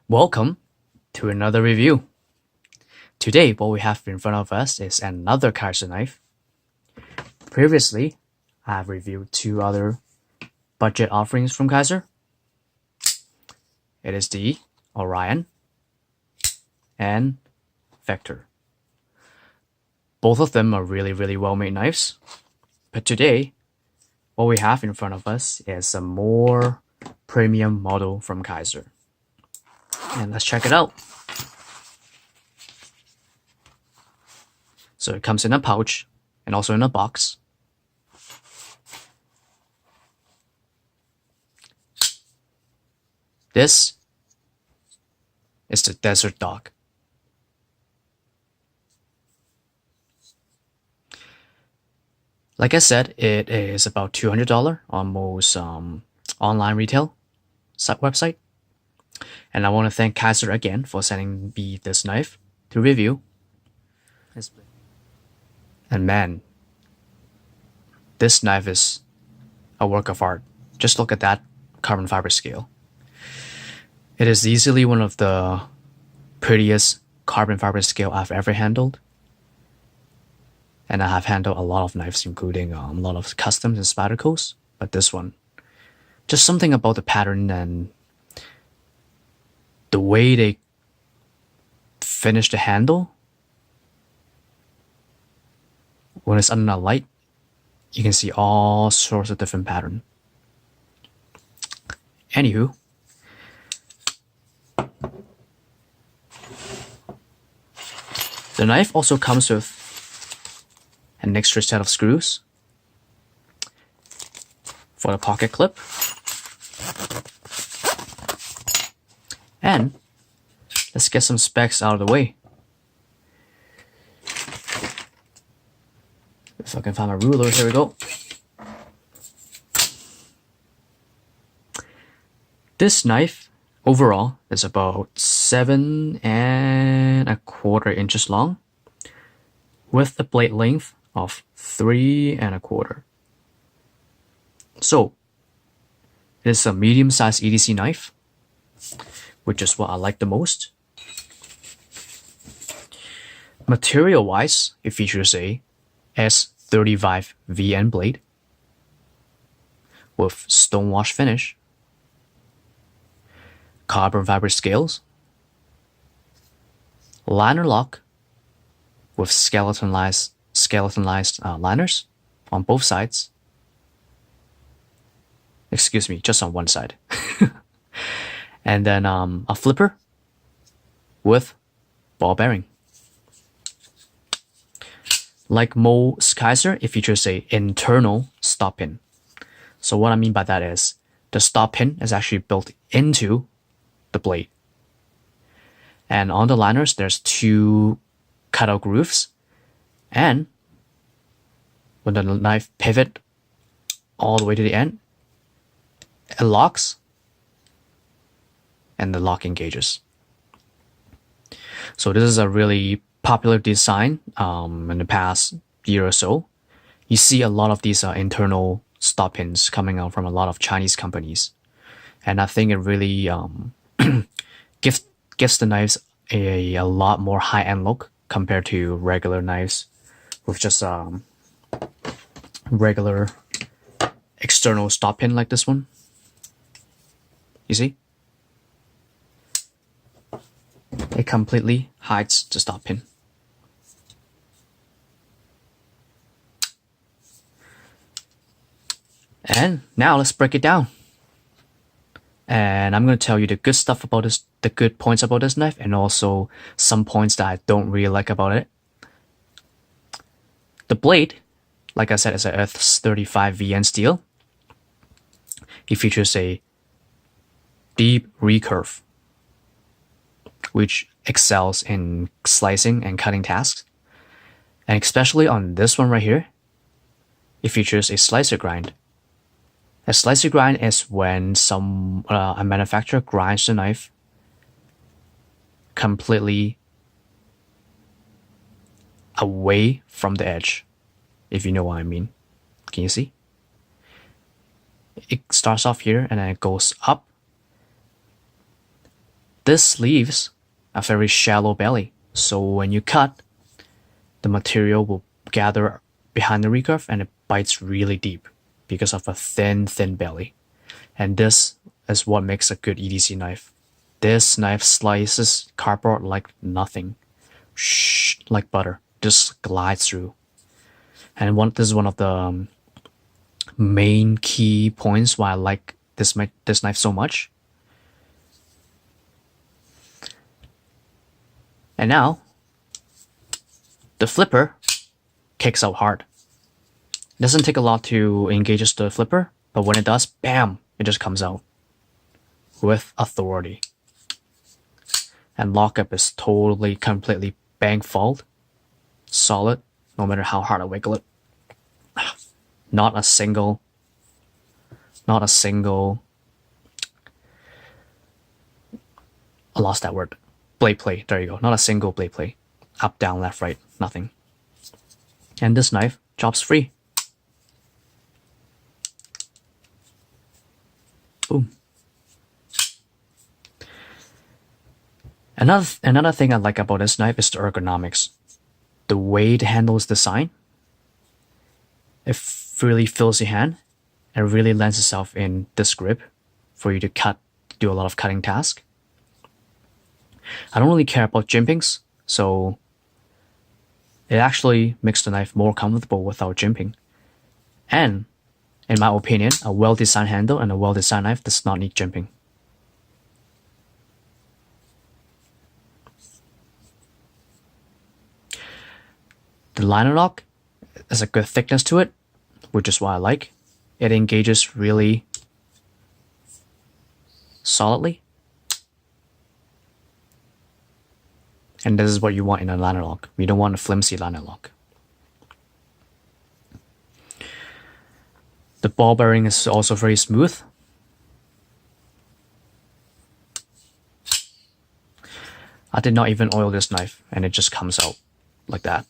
Welcome to another review. Today, what we have in front of us is another Kaiser knife. Previously, I have reviewed two other budget offerings from Kaiser. It is the Orion and Vector. Both of them are really well-made knives. But today, what we have in front of us is a more premium model from Kaiser. And let's check it out. So it comes in a pouch and also in a box. This is the Desert Dog. Like I said, it is about $200 on most online retail website. And I want to thank Kaiser again for sending me this knife to review. And man, this knife is a work of art. Just look at that carbon fiber scale. It is easily one of the prettiest carbon fiber scale I've ever handled. And I have handled a lot of knives, including a lot of customs and Spydercos. But this one, just something about the pattern and the way they finish the handle. When it's under light, you can see all sorts of different pattern. Anywho, the knife also comes with an extra set of screws for the pocket clip. And let's get some specs out of the way. If I can find my ruler, here we go. This knife overall is about 7¼ inches long with a blade length of 3¼ inches. So it is a medium-sized EDC knife, which is what I like the most. Material-wise, it features a S35 VN blade with stonewash finish, carbon fiber scales, liner lock with skeletonized liners on both sides. Excuse me, just on one side. And then a flipper with ball bearing. Like most Kaiser, it features a internal stop pin. So what I mean by that is the stop pin is actually built into the blade. And on the liners, there's two cutout grooves. And when the knife pivot all the way to the end, it locks and the lock engages. So this is a really popular design in the past year or so. You see a lot of these internal stop pins coming out from a lot of Chinese companies. And I think it really gives the knives a lot more high-end look compared to regular knives with just regular external stop pin like this one. You see? It completely hides the stop pin. And now let's break it down. And I'm going to tell you the good stuff about this, the good points about this knife, and also some points that I don't really like about it. The blade, like I said, is a S35 VN steel. It features a deep recurve, which excels in slicing and cutting tasks. And especially on this one right here, it features a slicer grind. A slicer grind is when a manufacturer grinds the knife completely away from the edge, if you know what I mean. Can you see? It starts off here and then it goes up This leaves a very shallow belly, so when you cut, the material will gather behind the recurve and it bites really deep because of a thin belly. And this is what makes a good EDC knife. This knife slices cardboard like nothing, like butter, just glides through. And this is one of the main key points why I like this knife so much. And now, the flipper kicks out hard. It doesn't take a lot to engage the flipper, but when it does, bam, it just comes out with authority. And lockup is totally, completely bank fault, solid, no matter how hard I wiggle it. Not a single, I lost that word. Blade play, there you go. Not a single blade play. Up, down, left, right, nothing. And this knife chops free. Boom. Another thing I like about this knife is the ergonomics. The way the handle is designed, it really fills your hand and really lends itself in this grip for you to do a lot of cutting tasks. I don't really care about jimpings, so it actually makes the knife more comfortable without jimping. And, in my opinion, a well-designed handle and a well-designed knife does not need jimping. The liner lock has a good thickness to it, which is what I like. It engages really solidly. And this is what you want in a liner lock. You don't want a flimsy liner lock. The ball bearing is also very smooth. I did not even oil this knife and it just comes out like that.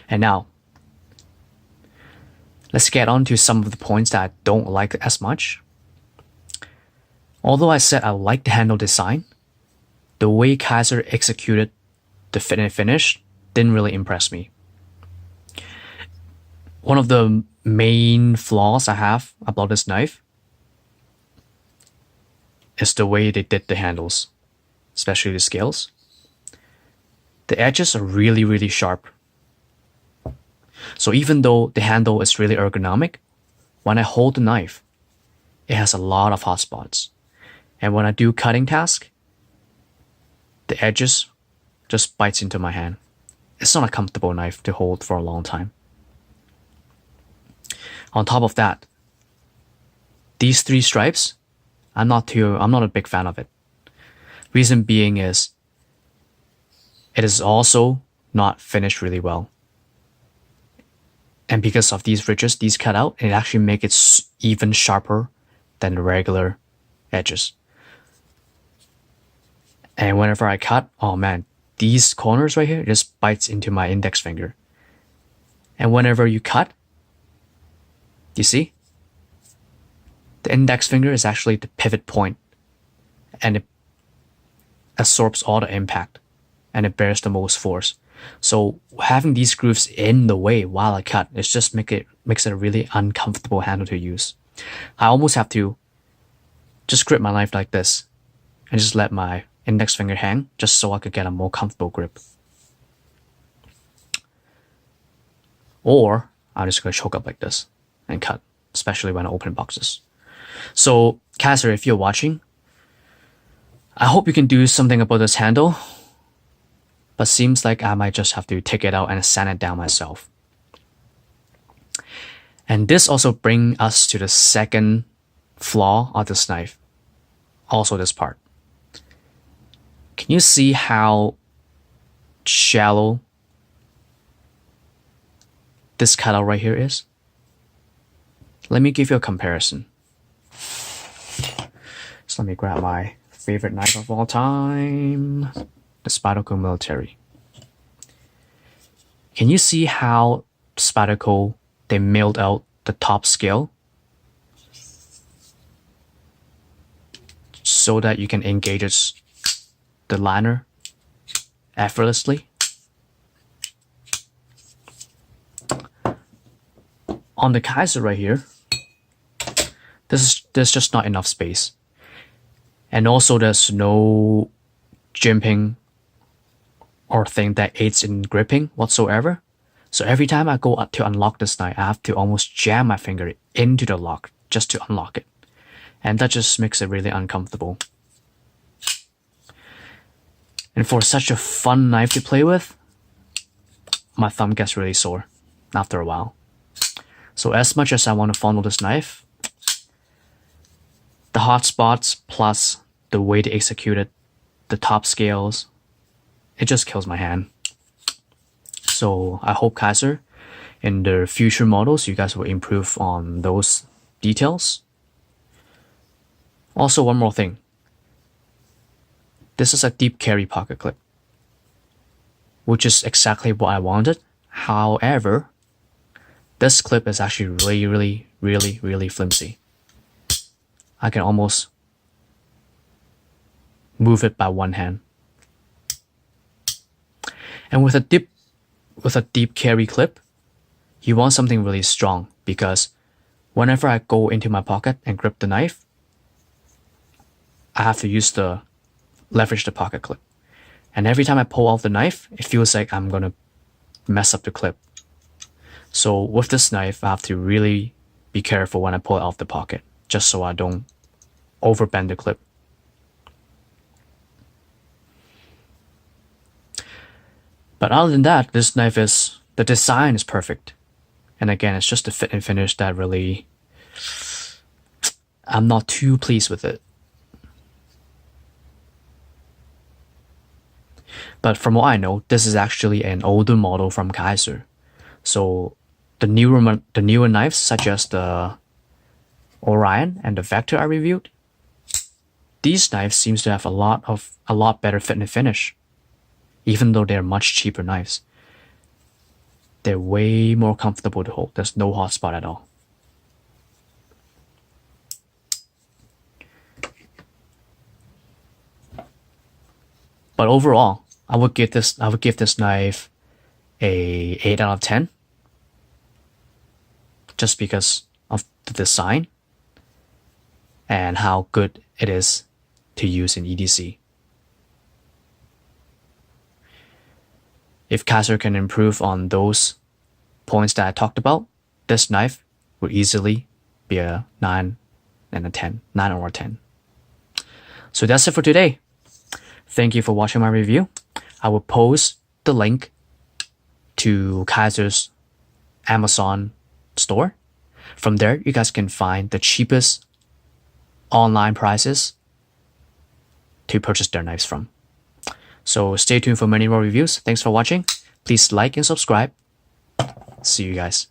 And now, let's get on to some of the points that I don't like as much. Although I said I like the handle design, the way Kizer executed the fit and finish didn't really impress me. One of the main flaws I have about this knife is the way they did the handles, especially the scales. The edges are really, really sharp. So even though the handle is really ergonomic, when I hold the knife, it has a lot of hot spots. And when I do cutting tasks, the edges just bites into my hand. It's not a comfortable knife to hold for a long time. On top of that, these three stripes, I'm not a big fan of it. Reason being is, it is also not finished really well. And because of these ridges, these cut out, it actually makes it even sharper than the regular edges. And whenever I cut, oh man, these corners right here just bites into my index finger. And whenever you cut, you see? The index finger is actually the pivot point, and it absorbs all the impact and it bears the most force. So having these grooves in the way while I cut, it just makes it a really uncomfortable handle to use. I almost have to just grip my knife like this and just let my index finger hang just so I could get a more comfortable grip. Or I'm just going to choke up like this and cut, especially when I open boxes. So Kizer, if you're watching, I hope you can do something about this handle, but seems like I might just have to take it out and sand it down myself. And this also brings us to the second flaw of this knife, also this part. Can you see how shallow this cutout right here is? Let me give you a comparison. So let me grab my favorite knife of all time, the Spyderco Military. Can you see how Spyderco, they milled out the top scale so that you can engage the liner effortlessly. On the Kaiser right here, there's just not enough space. And also there's no jimping or thing that aids in gripping whatsoever. So every time I go to unlock this knife, I have to almost jam my finger into the lock just to unlock it. And that just makes it really uncomfortable. And for such a fun knife to play with, my thumb gets really sore after a while. So as much as I want to fondle this knife, the hot spots plus the way they execute it, the top scales, it just kills my hand. So I hope Kaiser, in the future models, you guys will improve on those details. Also, one more thing. This is a deep carry pocket clip, which is exactly what I wanted. However, this clip is actually really flimsy. I can almost move it by one hand. And with a deep carry clip, you want something really strong, because whenever I go into my pocket and grip the knife, I have to leverage the pocket clip. And every time I pull off the knife, it feels like I'm gonna mess up the clip. So with this knife, I have to really be careful when I pull it off the pocket, just so I don't overbend the clip. But other than that, this knife the design is perfect. And again, it's just the fit and finish that really, I'm not too pleased with it. But from what I know, this is actually an older model from Kaiser. So the newer knives, such as the Orion and the Vector I reviewed, these knives seems to have a lot better fit and finish. Even though they're much cheaper knives, they're way more comfortable to hold. There's no hot spot at all. But overall, I would give this knife a 8 out of 10, just because of the design and how good it is to use in EDC. If Kaiser can improve on those points that I talked about, this knife would easily be a 9 and a 10, 9 or a 10. So that's it for today. Thank you for watching my review. I will post the link to Kaiser's Amazon store. From there, you guys can find the cheapest online prices to purchase their knives from. So stay tuned for many more reviews. Thanks for watching. Please like and subscribe. See you guys.